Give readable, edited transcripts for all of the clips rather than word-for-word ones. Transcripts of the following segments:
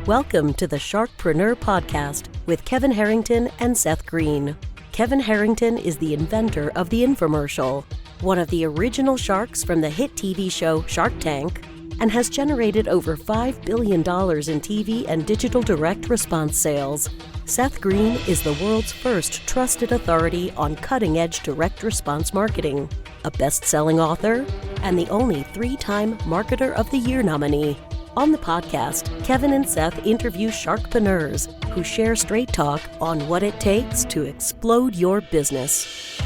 Welcome to the Sharkpreneur podcast with Kevin Harrington and Seth Greene. Kevin Harrington is the inventor of the infomercial, one of the original sharks from the hit TV show Shark Tank, and has generated over $5 billion in TV and digital direct response sales. Seth Greene is the world's first trusted authority on cutting-edge direct response marketing, a best-selling author, and the only 3-time Marketer of the Year nominee. On the podcast, Kevin and Seth interview sharkpreneurs who share straight talk on what it takes to explode your business.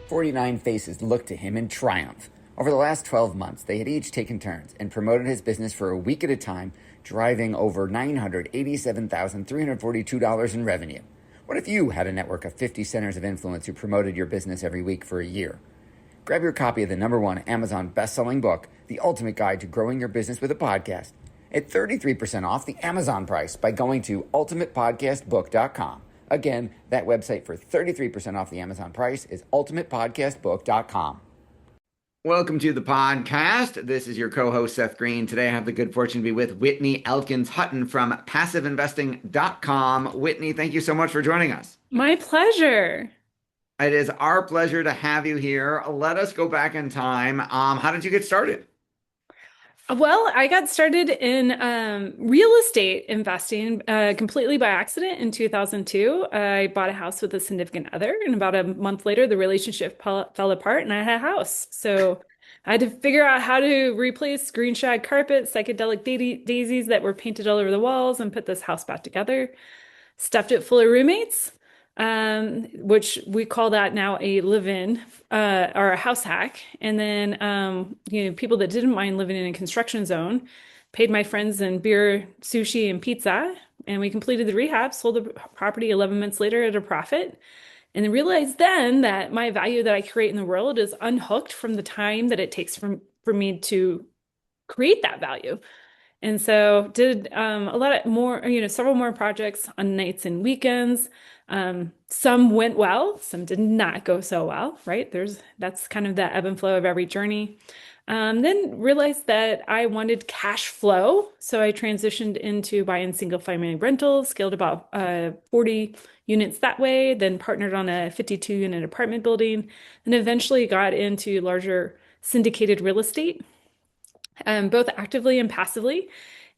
49 faces looked to him in triumph. Over the last 12 months, they had each taken turns and promoted his business for a week at a time, driving over $987,342 in revenue. What if you had a network of 50 centers of influence who promoted your business every week for a year? Grab your copy of the #1 Amazon best-selling book, The Ultimate Guide to Growing Your Business with a Podcast, at 33% off the Amazon price by going to ultimatepodcastbook.com. Again, that website for 33% off the Amazon price is ultimatepodcastbook.com. Welcome to the podcast. This is your co-host, Seth Greene. Today, I have the good fortune to be with Whitney Elkins-Hutten from passiveinvesting.com. Whitney, thank you so much for joining us. My pleasure. It is our pleasure to have you here. Let us go back in time. How did you get started? Well, I got started in real estate investing completely by accident in 2002. I bought a house with a significant other, and about a month later, the relationship fell apart and I had a house. So I had to figure out how to replace green shag carpet, psychedelic daisies that were painted all over the walls, and put this house back together. Stuffed it full of roommates, which we call that now a live-in or a house hack. And then, people that didn't mind living in a construction zone paid my friends in beer, sushi, and pizza. And we completed the rehab, sold the property 11 months later at a profit. And then realized then that my value that I create in the world is unhooked from the time that it takes for me to create that value. And so did a lot more, several more projects on nights and weekends. Some went well, some did not go so well, right? That's kind of the ebb and flow of every journey. Then realized that I wanted cash flow. So I transitioned into buying single family rentals, scaled about 40 units that way, then partnered on a 52 unit apartment building, and eventually got into larger syndicated real estate, both actively and passively.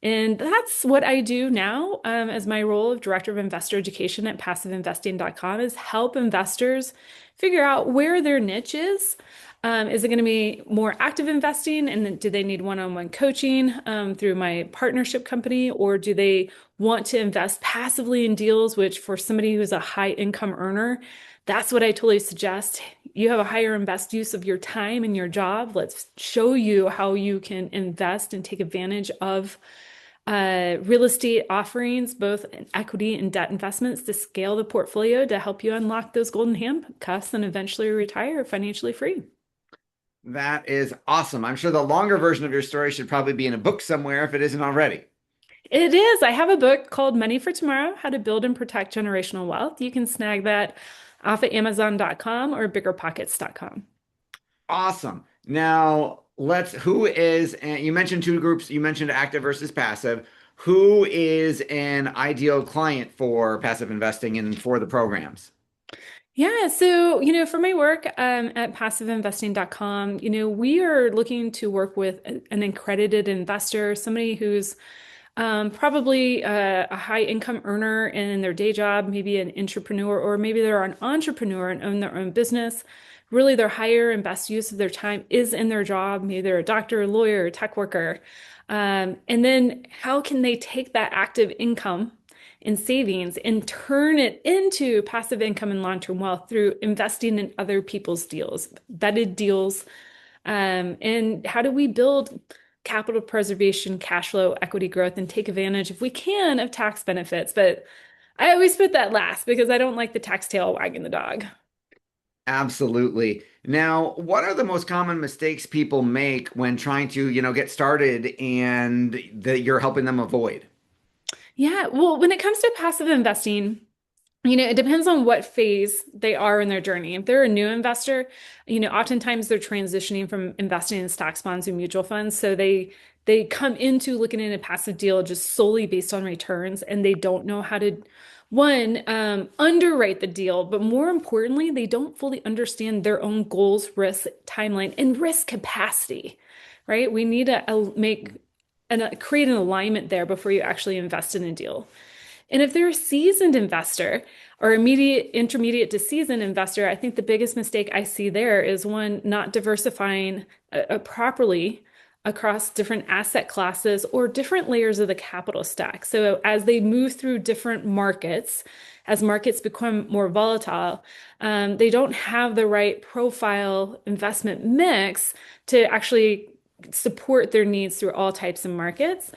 And that's what I do now as my role of Director of Investor Education at passiveinvesting.com, is help investors figure out where their niche is. Is it going to be more active investing? And then do they need one-on-one coaching through my partnership company? Or do they want to invest passively in deals, which for somebody who's a high income earner, that's what I totally suggest. You have a higher and best use of your time and your job. Let's show you how you can invest and take advantage of real estate offerings, both in equity and debt investments, to scale the portfolio to help you unlock those golden handcuffs and eventually retire financially free. That is awesome. I'm sure the longer version of your story should probably be in a book somewhere if it isn't already. It is. I have a book called Money for Tomorrow, How to Build and Protect Generational Wealth. You can snag that off at Amazon.com or biggerpockets.com. Awesome. Now, you mentioned two groups. You mentioned active versus passive. Who is an ideal client for passive investing and for the programs? Yeah. So, for my work at passiveinvesting.com, we are looking to work with an accredited investor, somebody who's probably a high income earner in their day job, maybe an entrepreneur, or maybe they're an entrepreneur and own their own business. Really, their higher and best use of their time is in their job. Maybe they're a doctor, a lawyer, a tech worker. And then how can they take that active income and savings and turn it into passive income and long-term wealth through investing in other people's deals, vetted deals? And how do we build capital preservation, cash flow, equity growth, and take advantage, if we can, of tax benefits? But I always put that last because I don't like the tax tail wagging the dog. Absolutely. Now, what are the most common mistakes people make when trying to, get started and that you're helping them avoid? Yeah, well, when it comes to passive investing, it depends on what phase they are in their journey. If they're a new investor, oftentimes they're transitioning from investing in stocks, bonds, and mutual funds. So they they come into looking at a passive deal just solely based on returns, and they don't know how to, one, underwrite the deal, but more importantly, they don't fully understand their own goals, risk, timeline, and risk capacity, right? We need to make and create an alignment there before you actually invest in a deal. And if they're a seasoned investor or intermediate to seasoned investor, I think the biggest mistake I see there is one, not diversifying properly across different asset classes or different layers of the capital stack. So as they move through different markets, as markets become more volatile, they don't have the right profile investment mix to actually support their needs through all types of markets.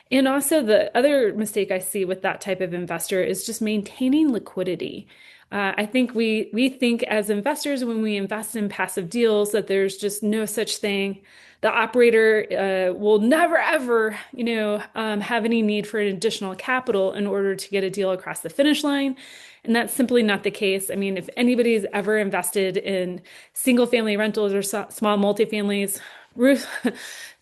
And also, the other mistake I see with that type of investor is just maintaining liquidity. I think we think as investors when we invest in passive deals that there's just no such thing. The operator will never ever, have any need for an additional capital in order to get a deal across the finish line. And that's simply not the case. I mean, if anybody's ever invested in single family rentals or small multifamilies, roof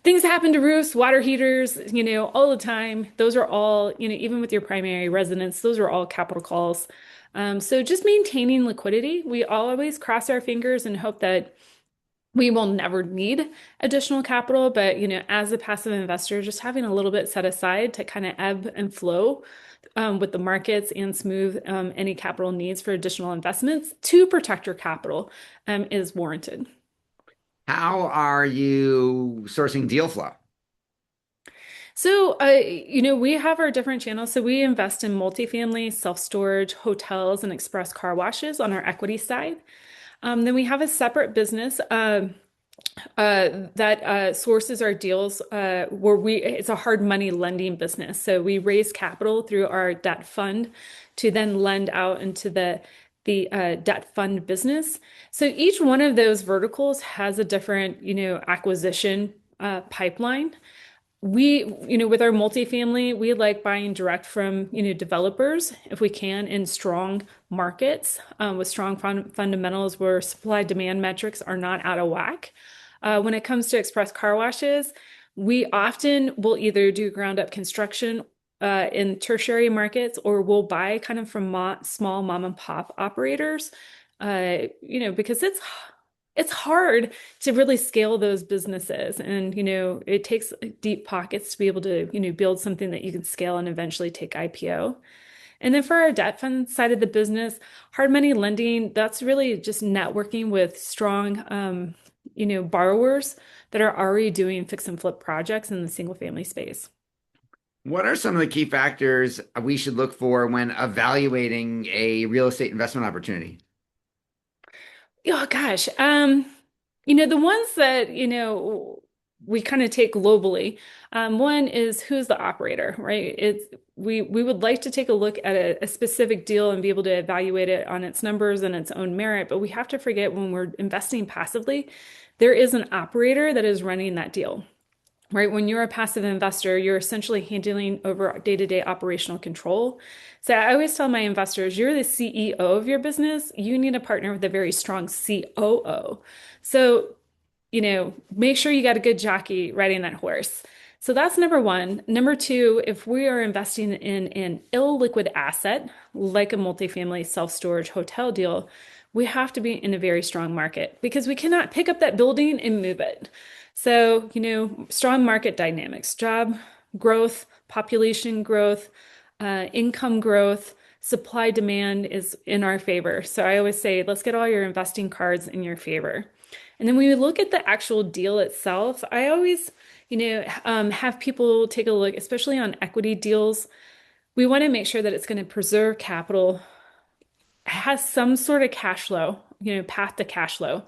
things happen to roofs, water heaters, all the time. Those are all, even with your primary residence, those are all capital calls. So just maintaining liquidity. We always cross our fingers and hope that we will never need additional capital. But, as a passive investor, just having a little bit set aside to kind of ebb and flow with the markets and smooth any capital needs for additional investments to protect your capital is warranted. How are you sourcing deal flow? So, we have our different channels. So we invest in multifamily, self-storage, hotels, and express car washes on our equity side. Then we have a separate business that sources our deals it's a hard money lending business. So we raise capital through our debt fund to then lend out into the debt fund business. So each one of those verticals has a different, acquisition pipeline. With our multifamily, we like buying direct from, developers if we can in strong markets with strong fundamentals where supply demand metrics are not out of whack. When it comes to express car washes, we often will either do ground up construction in tertiary markets, or we'll buy kind of from small mom and pop operators, because it's hard to really scale those businesses. And, it takes deep pockets to be able to, build something that you can scale and eventually take IPO. And then for our debt fund side of the business, hard money lending, that's really just networking with strong, borrowers that are already doing fix and flip projects in the single family space. What are some of the key factors we should look for when evaluating a real estate investment opportunity? Oh gosh. The ones that, we kind of take globally. One is who's the operator, right? We would like to take a look at a specific deal and be able to evaluate it on its numbers and its own merit, but we have to forget when we're investing passively, there is an operator that is running that deal. Right? When you're a passive investor, you're essentially handling over day-to-day operational control. So I always tell my investors, you're the CEO of your business. You need a partner with a very strong COO. So, make sure you got a good jockey riding that horse. So that's number one. Number two, if we are investing in an illiquid asset, like a multifamily self-storage hotel deal, we have to be in a very strong market because we cannot pick up that building and move it. So, strong market dynamics, job growth, population growth, income growth, supply demand is in our favor. So I always say, let's get all your investing cards in your favor. And then when we look at the actual deal itself, I always, have people take a look, especially on equity deals. We want to make sure that it's going to preserve capital, has some sort of cash flow, path to cash flow,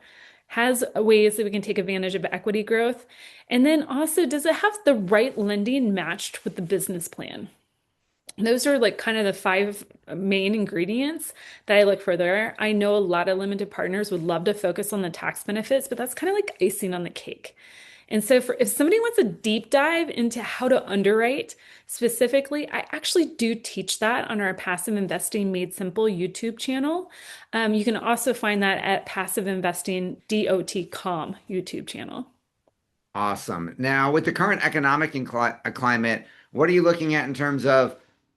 has ways that we can take advantage of equity growth. And then also, does it have the right lending matched with the business plan? Those are like kind of the 5 main ingredients that I look for there. I know a lot of limited partners would love to focus on the tax benefits, but that's kind of like icing on the cake. And so if somebody wants a deep dive into how to underwrite specifically, I actually do teach that on our Passive Investing Made Simple YouTube channel. You can also find that at Passive Investing DOT.com YouTube channel. Awesome. Now, with the current economic climate, what are you looking at in terms of,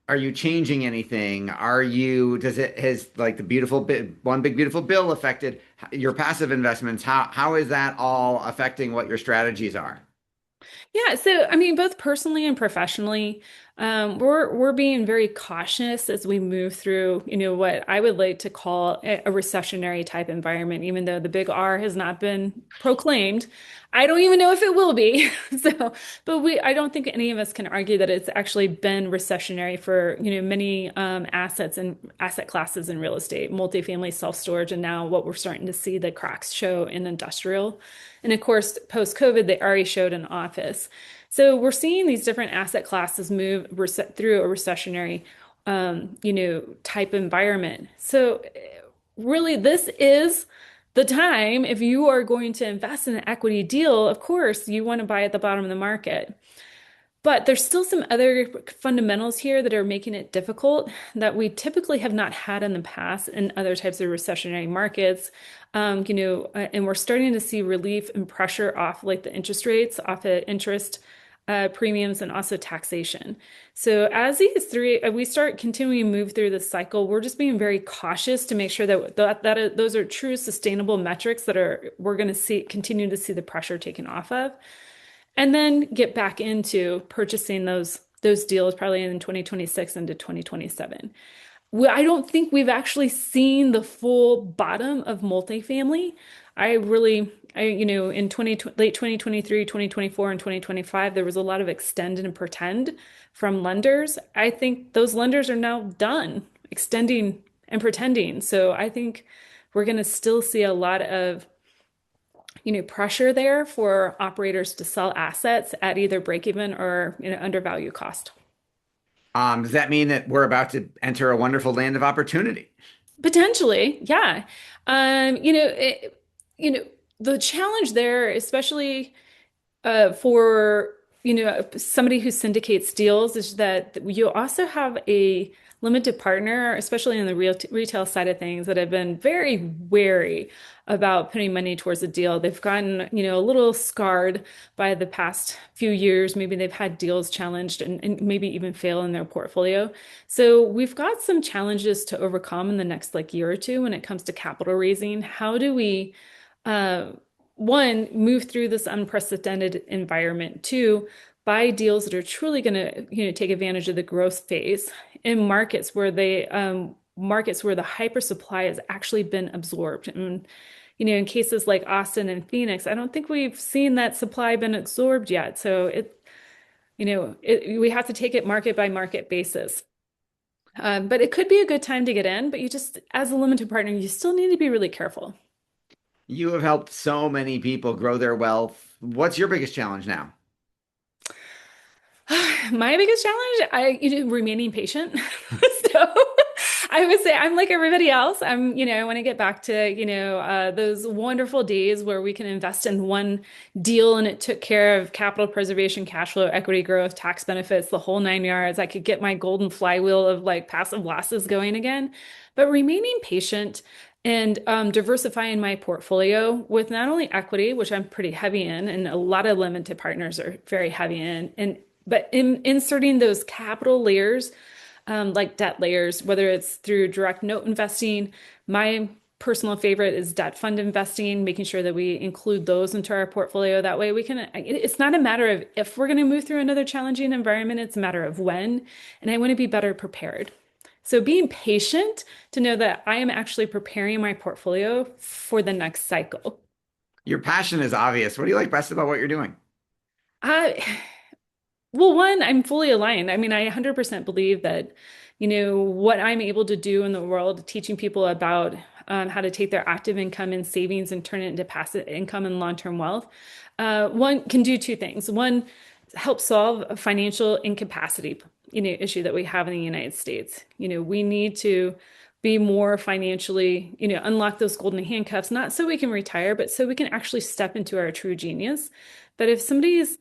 are you changing anything? Does it, has like the one big beautiful bill affected your passive investments? How is that all affecting what your strategies are? Yeah, so I mean, both personally and professionally, we're being very cautious as we move through, what I would like to call a recessionary type environment, even though the big R has not been proclaimed. I don't even know if it will be. So, but I don't think any of us can argue that it's actually been recessionary for, many assets and asset classes in real estate, multifamily, self-storage, and now what we're starting to see the cracks show in industrial. And of course, post-COVID, they already showed in office. So we're seeing these different asset classes move through a recessionary, type environment. So really, this is the time if you are going to invest in an equity deal, of course, you want to buy at the bottom of the market. But there's still some other fundamentals here that are making it difficult that we typically have not had in the past in other types of recessionary markets. And we're starting to see relief and pressure off like the interest rates, off of interest premiums, and also taxation. So as these three, we start continuing to move through this cycle, we're just being very cautious to make sure that those are true sustainable metrics that we're going to continue to see the pressure taken off of and then get back into purchasing those deals probably in 2026 into 2027. I don't think we've actually seen the full bottom of multifamily. In late 2023, 2024, and 2025, there was a lot of extend and pretend from lenders. I think those lenders are now done extending and pretending. So I think we're going to still see a lot of pressure there for operators to sell assets at either break even or, undervalue cost. Does that mean that we're about to enter a wonderful land of opportunity? Potentially, yeah. You know, the challenge there, especially for somebody who syndicates deals, is that you also have a limited partner, especially in the retail side of things, that have been very wary about putting money towards a deal. They've gotten a little scarred by the past few years. Maybe they've had deals challenged and maybe even fail in their portfolio. So we've got some challenges to overcome in the next like year or two when it comes to capital raising. How do we uh, one, move through this unprecedented environment. Two, buy deals that are truly going to, take advantage of the growth phase in markets where the hyper supply has actually been absorbed. And, in cases like Austin and Phoenix, I don't think we've seen that supply been absorbed yet. So we have to take it market by market basis. But it could be a good time to get in, but you just, as a limited partner, you still need to be really careful. You have helped so many people grow their wealth. What's your biggest challenge now? My biggest challenge, remaining patient. So I would say I'm like everybody else. I want to get back to, those wonderful days where we can invest in one deal and it took care of capital preservation, cash flow, equity growth, tax benefits, the whole nine yards. I could get my golden flywheel of like passive losses going again. But remaining patient and diversifying my portfolio with not only equity, which I'm pretty heavy in, and a lot of limited partners are very heavy in, but inserting those capital layers, like debt layers, whether it's through direct note investing. My personal favorite is debt fund investing, making sure that we include those into our portfolio. That way we can, it's not a matter of if we're going to move through another challenging environment, it's a matter of when, and I want to be better prepared. So being patient to know that I am actually preparing my portfolio for the next cycle. Your passion is obvious. What do you like best about what you're doing? I, well, one, I'm fully aligned. I mean, I 100% believe that, what I'm able to do in the world, teaching people about how to take their active income and savings and turn it into passive income and long-term wealth. One can do two things. One, help solve a financial incapacity, issue that we have in the United States. We need to be more financially, unlock those golden handcuffs, not so we can retire, but so we can actually step into our true genius. But if somebody's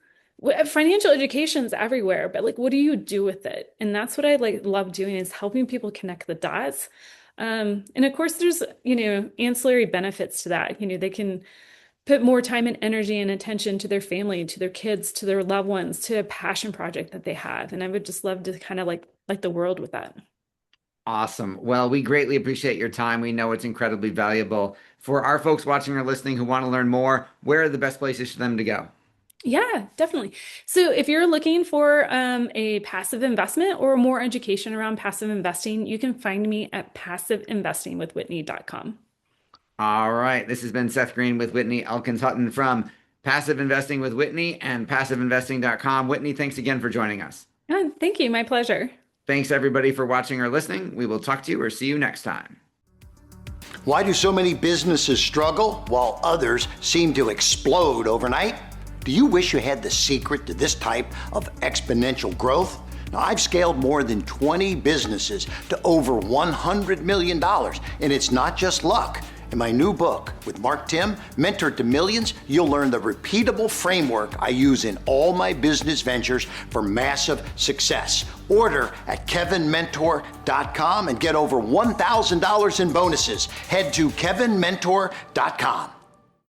financial education is everywhere, but like, what do you do with it? And that's what I like love doing is helping people connect the dots. And of course, there's, ancillary benefits to that. They can put more time and energy and attention to their family, to their kids, to their loved ones, to a passion project that they have. And I would just love to kind of like the world with that. Awesome. Well, we greatly appreciate your time. We know it's incredibly valuable. For our folks watching or listening who want to learn more, where are the best places for them to go? Yeah, definitely. So if you're looking for a passive investment or more education around passive investing, you can find me at passiveinvestingwithwhitney.com. All right. This has been Seth Greene with Whitney Elkins-Hutten from Passive Investing with Whitney and passiveinvesting.com. Whitney, thanks again for joining us. Thank you. My pleasure. Thanks, everybody, for watching or listening. We will talk to you or see you next time. Why do so many businesses struggle while others seem to explode overnight? Do you wish you had the secret to this type of exponential growth? Now, I've scaled more than 20 businesses to over $100 million, and it's not just luck. In my new book with Mark Tim, Mentor to Millions, you'll learn the repeatable framework I use in all my business ventures for massive success. Order at kevinmentor.com and get over $1,000 in bonuses. Head to kevinmentor.com.